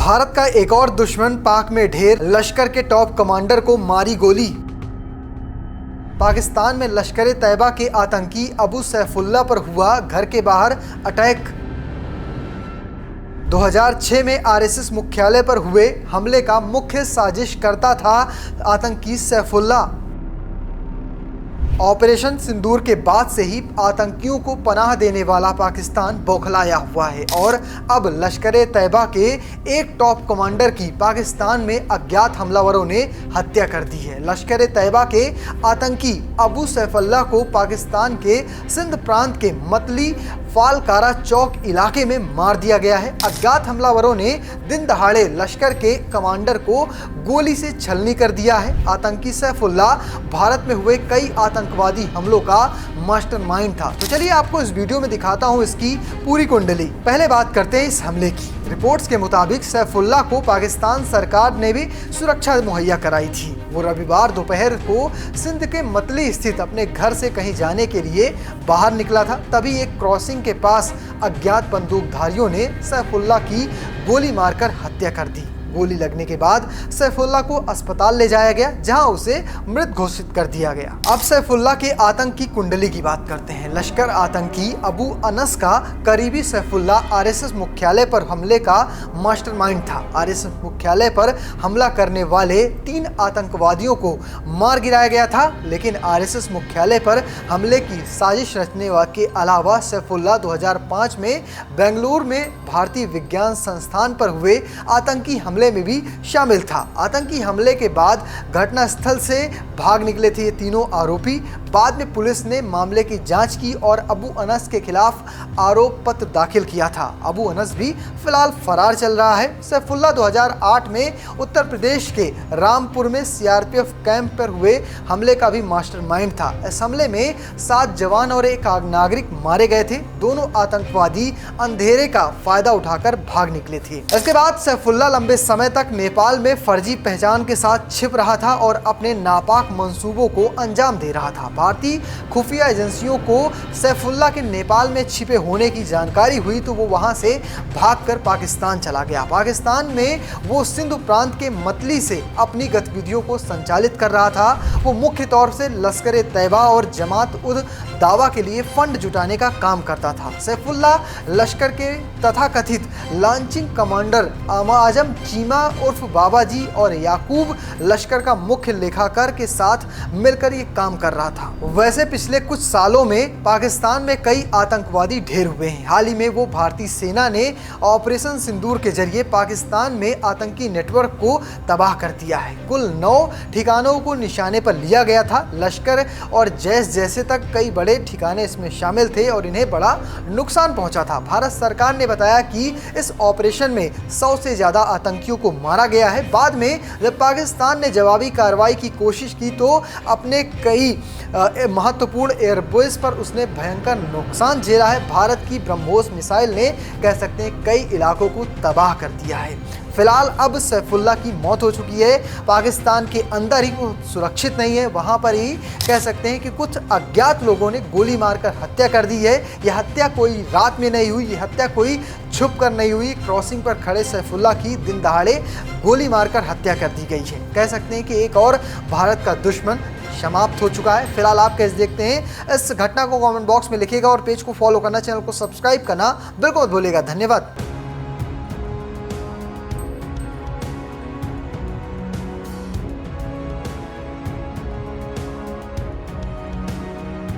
भारत का एक और दुश्मन पाक में ढेर, लश्कर के टॉप कमांडर को मारी गोली। पाकिस्तान में लश्कर तैयबा के आतंकी अबू सैफुल्लाह पर हुआ घर के बाहर अटैक। 2006 में आरएसएस मुख्यालय पर हुए हमले का मुख्य साजिशकर्ता था आतंकी सैफुल्लाह। ऑपरेशन सिंदूर के बाद से ही आतंकियों को पनाह देने वाला पाकिस्तान बौखलाया हुआ है और अब लश्कर तैयबा के एक टॉप कमांडर की पाकिस्तान में अज्ञात हमलावरों ने हत्या कर दी है। लश्कर तैयबा के आतंकी अबू सैफुल्लाह को पाकिस्तान के सिंध प्रांत के मतली फालकारा चौक इलाके में मार दिया गया है। अज्ञात हमलावरों ने दिन दहाड़े लश्कर के कमांडर को गोली से छलनी कर दिया है। आतंकी सैफुल्लाह भारत में हुए कई आतंकवादी हमलों का मास्टरमाइंड था। तो चलिए आपको इस वीडियो में दिखाता हूं इसकी पूरी कुंडली। पहले बात करते हैं इस हमले की। रिपोर्ट्स के मुताबिक सैफुल्लाह को पाकिस्तान सरकार ने भी सुरक्षा मुहैया कराई थी। वो रविवार दोपहर को सिंध के मतली स्थित अपने घर से कहीं जाने के लिए बाहर निकला था। तभी एक क्रॉसिंग के पास अज्ञात बंदूकधारियों ने सैफुल्लाह की गोली मारकर हत्या कर दी। गोली लगने के बाद सैफुल्लाह को अस्पताल ले जाया गया, जहां उसे मृत घोषित कर दिया गया। अब सैफुल्लाह के आतंक की कुंडली की बात करते हैं। लश्कर आतंकी अबू अनस का करीबी सैफुल्लाह आरएसएस मुख्यालय पर हमले का मास्टरमाइंड था। आरएसएस मुख्यालय पर हमला करने वाले 3 आतंकवादियों को मार गिराया गया था, लेकिन आरएसएस मुख्यालय पर हमले की साजिश रचने के अलावा सैफुल्लाह 2005 में बेंगलुरु में भारतीय विज्ञान संस्थान पर हुए आतंकी हमले में भी शामिल था। आतंकी हमले के बाद घटनास्थल से भाग निकले थे ये तीनों आरोपी। बाद में पुलिस ने मामले की जांच की और अबू अनस के खिलाफ आरोप पत्र दाखिल किया था। अबू अनस भी फिलहाल फरार चल रहा है। सैफुल्लाह 2008 में उत्तर प्रदेश के रामपुर में सीआरपीएफ कैंप पर हुए हमले का भी मास्टरमाइंड था। इस हमले में 7 जवान और एक नागरिक मारे गए थे। दोनों आतंकवादी अंधेरे का फायदा उठाकर भाग निकले थे। इसके बाद सैफुल्लाह लंबे समय तक नेपाल में फर्जी पहचान के साथ छिप रहा था और अपने नापाक मंसूबों को अंजाम दे रहा था। भारतीय खुफिया एजेंसियों को सैफुल्लाह के नेपाल में छिपे होने की जानकारी हुई तो वो वहां से भागकर पाकिस्तान चला गया। पाकिस्तान में वो सिंध प्रांत के मतली से अपनी गतिविधियों को संचालित कर रहा था। वो मुख्य तौर से लश्कर तैयबा और जमात उद दावा के लिए फंड जुटाने का काम करता था। सैफुल्लाह लश्कर के तथाकथित लॉन्चिंग कमांडर आजम चीमा उर्फ बाबा जी और याकूब लश्कर का मुख्य लेखाकार के साथ मिलकर ये काम कर रहा था। वैसे पिछले कुछ सालों में पाकिस्तान में कई आतंकवादी ढेर हुए हैं। हाल ही में वो भारतीय सेना ने ऑपरेशन सिंदूर के जरिए पाकिस्तान में आतंकी नेटवर्क को तबाह कर दिया है। कुल 9 ठिकानों को निशाने पर लिया गया था। लश्कर और जैश जैसे तक कई बड़े ठिकाने इसमें शामिल थे और इन्हें बड़ा नुकसान पहुंचा था। भारत सरकार ने बताया कि इस ऑपरेशन में 100 से ज्यादा आतंकियों को मारा गया है। बाद में जब पाकिस्तान ने जवाबी कार्रवाई की कोशिश की तो अपने कई महत्वपूर्ण एयरबेस पर उसने भयंकर नुकसान झेला है। भारत की ब्रह्मोस मिसाइल ने कह सकते हैं कई इलाकों को तबाह कर दिया है। फिलहाल अब सैफुल्लाह की मौत हो चुकी है। पाकिस्तान के अंदर ही वो सुरक्षित नहीं है, वहाँ पर ही कह सकते हैं कि कुछ अज्ञात लोगों ने गोली मारकर हत्या कर दी है। यह हत्या कोई रात में नहीं हुई, यह हत्या कोई छुप कर नहीं हुई। क्रॉसिंग पर खड़े सैफुल्लाह की दिन दहाड़े गोली मारकर हत्या कर दी गई है। कह सकते हैं कि एक और भारत का दुश्मन समाप्त हो चुका है। फिलहाल आप कैसे देखते हैं इस घटना को कमेंट बॉक्स में लिखिएगा और पेज को फॉलो करना, चैनल को सब्सक्राइब करना बिल्कुल मत भूलिएगा। धन्यवाद।